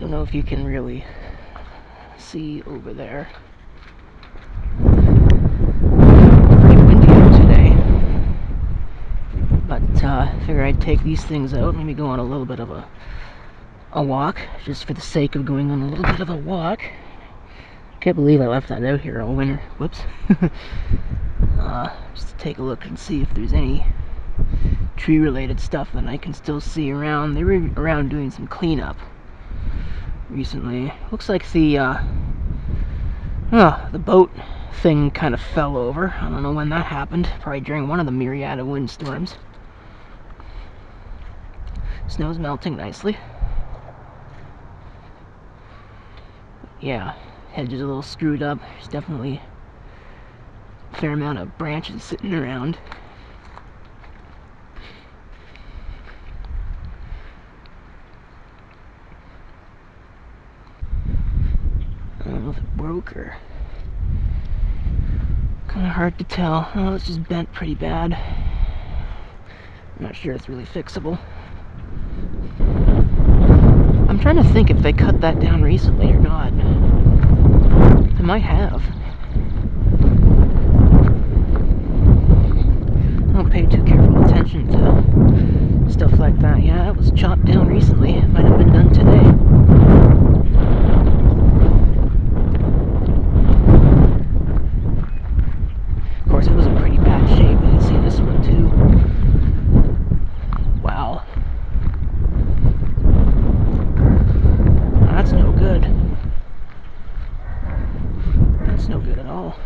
Don't know if you can really see over there. Pretty windy out today. But I figured I'd take these things out, maybe go on a little bit of a walk, just for the sake of going on a little bit of a walk. Can't believe I left that out here all winter. Whoops. Just to take a look and see if there's any tree-related stuff that I can still see around. They were around doing some cleanup recently. Looks like the boat thing kind of fell over. I don't know when that happened. Probably during one of the myriad of windstorms. Snow's melting nicely. Yeah, hedge is a little screwed up. There's definitely a fair amount of branches sitting around. I don't know if it broke or... kind of hard to tell. Oh, it's just bent pretty bad. I'm not sure it's really fixable. I'm trying to think if they cut that down recently or not. They might have. I don't pay too careful attention to stuff like that. Yeah, it was chopped down recently. It might have been done today. Of course, it was in pretty bad shape. You can see this one too. Wow. That's no good. That's no good at all.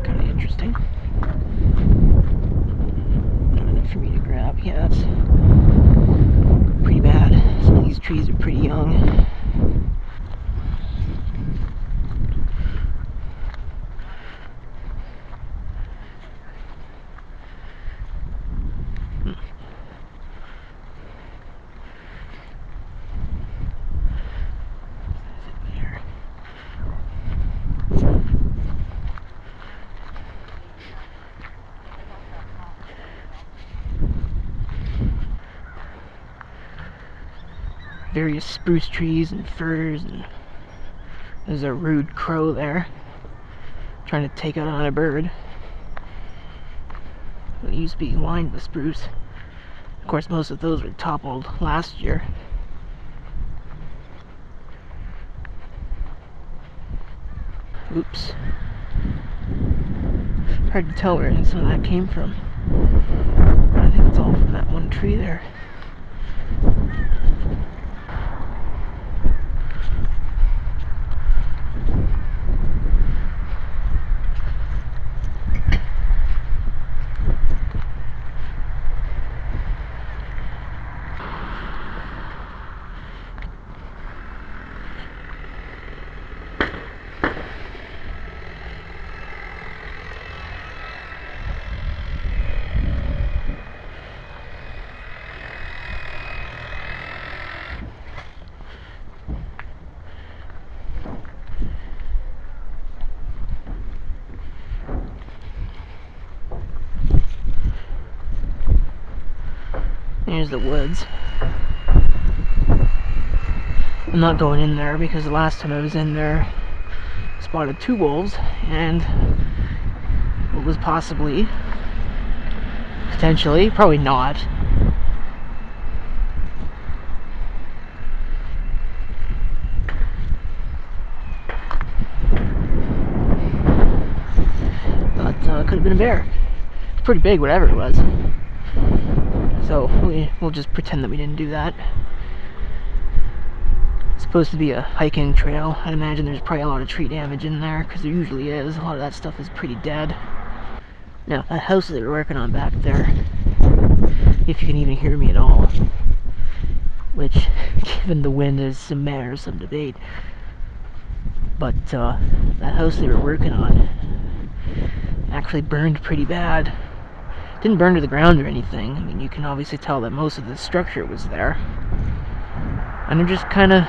Kind of interesting. Not enough for me to grab. Yeah, that's pretty bad. Some of these trees are pretty young. Various spruce trees and firs, and there's a rude crow there trying to take out another bird. It used to be lined with spruce. Of course, most of those were toppled last year. Oops. Hard to tell where some of that came from. I think it's all from that one tree there. Here's the woods. I'm not going in there because the last time I was in there, I spotted 2 wolves and what was possibly, potentially, probably not, but could have been a bear. It's pretty big, whatever it was. So we'll just pretend that we didn't do that. It's supposed to be a hiking trail. I'd imagine there's probably a lot of tree damage in there, because there usually is. A lot of that stuff is pretty dead. Now, that house that we're working on back there, if you can even hear me at all, which, given the wind, is some matter, some debate, but that house they were working on actually burned pretty bad. Didn't burn to the ground or anything. I mean, you can obviously tell that most of the structure was there. And they're just kind of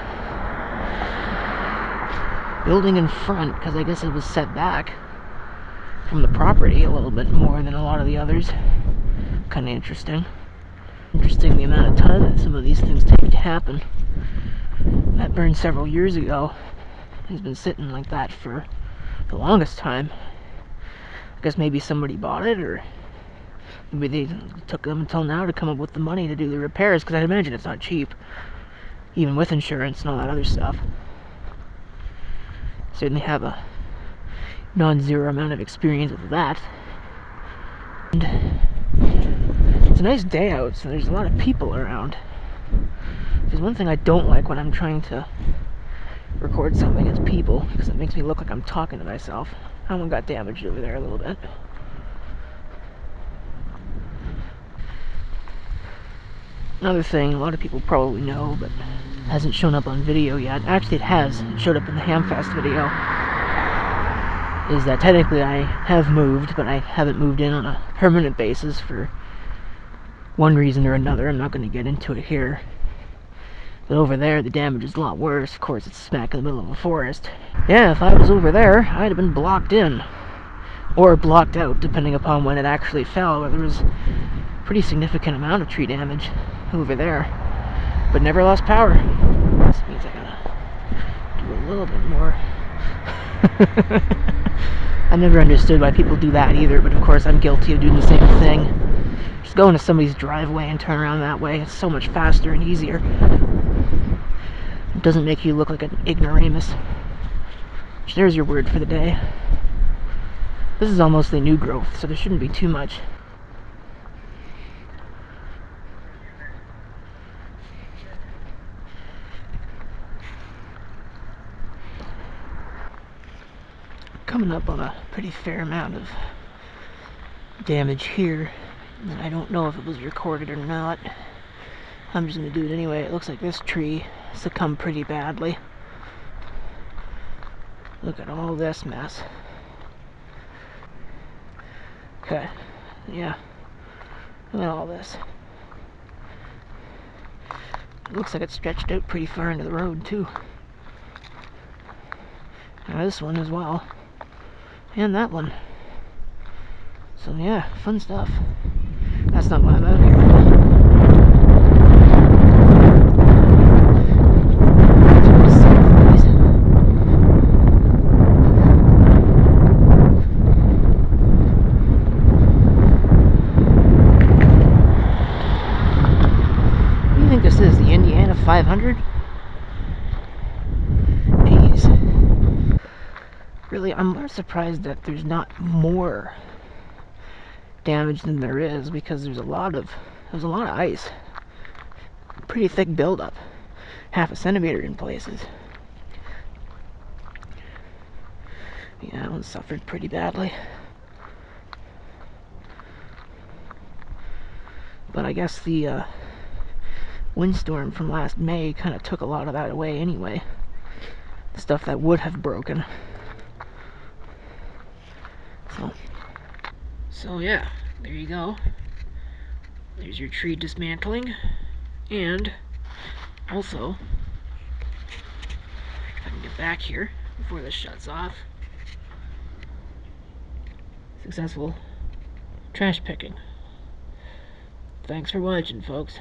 building in front, because I guess it was set back. from the property a little bit more than a lot of the others. Kind of interesting. Interesting the amount of time that some of these things take to happen. That burned several years ago. It's been sitting like that for the longest time. I guess maybe somebody bought it, or maybe they took them until now to come up with the money to do the repairs, because I imagine it's not cheap, even with insurance and all that other stuff. Certainly have a non-zero amount of experience with that. And it's a nice day out, so there's a lot of people around. There's one thing I don't like when I'm trying to record something, it's people, because it makes me look like I'm talking to myself. That one got damaged over there a little bit. Another thing a lot of people probably know, but hasn't shown up on video yet, actually it has, it showed up in the Hamfest video, is that technically I have moved, but I haven't moved in on a permanent basis for one reason or another. I'm not going to get into it here. But over there, the damage is a lot worse. Of course, it's smack in the middle of a forest. Yeah, if I was over there, I'd have been blocked in. Or blocked out, depending upon when it actually fell. But there was a pretty significant amount of tree damage over there. But never lost power. This means I gotta do a little bit more. I never understood why people do that either, but of course I'm guilty of doing the same thing. Just go into somebody's driveway and turn around that way. It's so much faster and easier. It doesn't make you look like an ignoramus. There's your word for the day. This is all mostly new growth, so there shouldn't be too much. Coming up on a pretty fair amount of damage here, and I don't know if it was recorded or not. I'm just going to do it anyway. It looks like this tree succumbed pretty badly. Look at all this mess. Okay, yeah. Look at all this. It looks like it stretched out pretty far into the road, too. Now this one as well. And that one. So yeah, fun stuff. That's not why I'm out here. What do you think this is? The Indiana 500? Jeez. Really, I'm more surprised that there's not more damage than there is, because there's a lot of ice. Pretty thick buildup. Half a centimeter in places. Yeah, that one suffered pretty badly. But I guess the windstorm from last May kind of took a lot of that away anyway. The stuff that would have broken. So yeah, there you go. There's your tree dismantling. And also, if I can get back here before this shuts off, successful trash picking. Thanks for watching, folks.